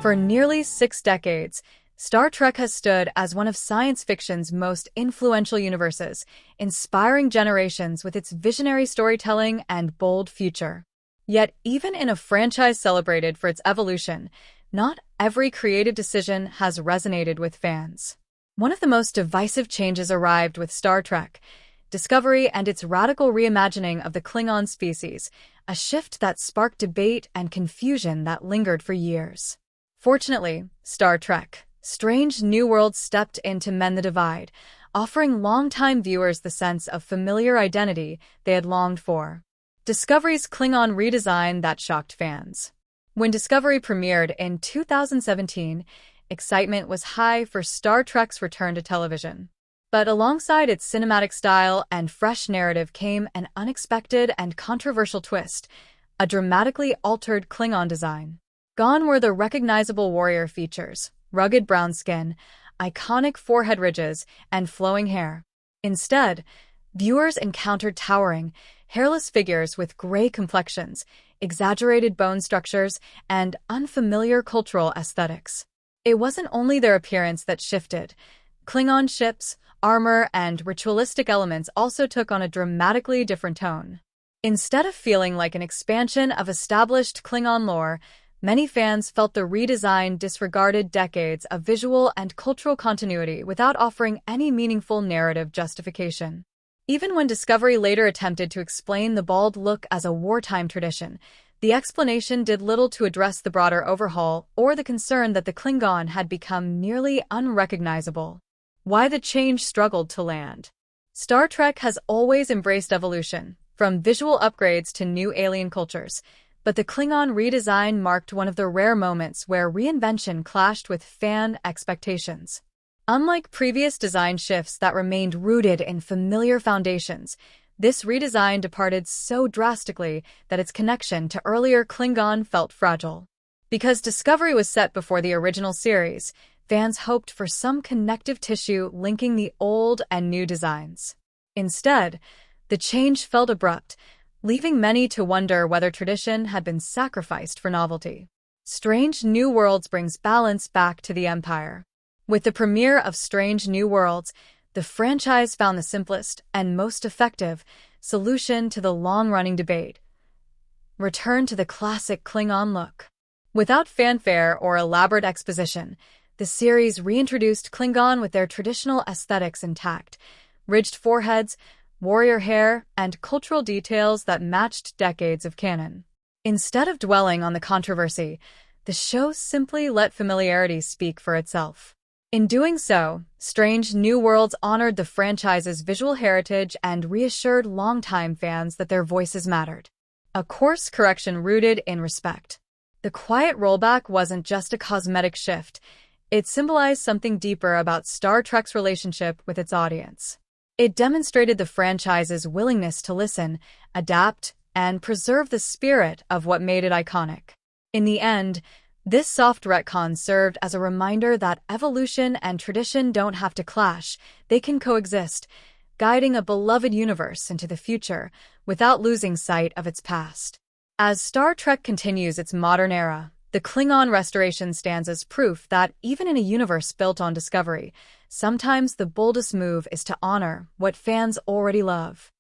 For nearly 6 decades, Star Trek has stood as one of science fiction's most influential universes, inspiring generations with its visionary storytelling and bold future. Yet, even in a franchise celebrated for its evolution, not every creative decision has resonated with fans. One of the most divisive changes arrived with Star Trek: Discovery and its radical reimagining of the Klingon species, a shift that sparked debate and confusion that lingered for years. Fortunately, Star Trek: Strange New Worlds stepped in to mend the divide, offering longtime viewers the sense of familiar identity they had longed for. Discovery's Klingon redesign that shocked fans. When Discovery premiered in 2017, excitement was high for Star Trek's return to television. But alongside its cinematic style and fresh narrative came an unexpected and controversial twist: a dramatically altered Klingon design. Gone were the recognizable warrior features: rugged brown skin, iconic forehead ridges, and flowing hair. Instead, viewers encountered towering, hairless figures with gray complexions, exaggerated bone structures, and unfamiliar cultural aesthetics. It wasn't only their appearance that shifted. Klingon ships, armor, and ritualistic elements also took on a dramatically different tone. Instead of feeling like an expansion of established Klingon lore, many fans felt the redesign disregarded decades of visual and cultural continuity without offering any meaningful narrative justification. Even when Discovery later attempted to explain the bald look as a wartime tradition, the explanation did little to address the broader overhaul or the concern that the Klingon had become nearly unrecognizable. Why the change struggled to land. Star Trek has always embraced evolution, from visual upgrades to new alien cultures, but the Klingon redesign marked one of the rare moments where reinvention clashed with fan expectations. Unlike previous design shifts that remained rooted in familiar foundations, this redesign departed so drastically that its connection to earlier Klingon felt fragile. Because Discovery was set before the original series, fans hoped for some connective tissue linking the old and new designs. Instead, the change felt abrupt, leaving many to wonder whether tradition had been sacrificed for novelty. Strange New Worlds brings balance back to the Empire. With the premiere of Strange New Worlds, the franchise found the simplest and most effective solution to the long-running debate: return to the classic Klingon look. Without fanfare or elaborate exposition, the series reintroduced Klingon with their traditional aesthetics intact: ridged foreheads, warrior hair, and cultural details that matched decades of canon. Instead of dwelling on the controversy, the show simply let familiarity speak for itself. In doing so, Strange New Worlds honored the franchise's visual heritage and reassured longtime fans that their voices mattered. A course correction rooted in respect. The quiet rollback wasn't just a cosmetic shift. It symbolized something deeper about Star Trek's relationship with its audience. It demonstrated the franchise's willingness to listen, adapt, and preserve the spirit of what made it iconic. In the end, this soft retcon served as a reminder that evolution and tradition don't have to clash, they can coexist, guiding a beloved universe into the future without losing sight of its past. As Star Trek continues its modern era, the Klingon restoration stands as proof that even in a universe built on Discovery, sometimes the boldest move is to honor what fans already love.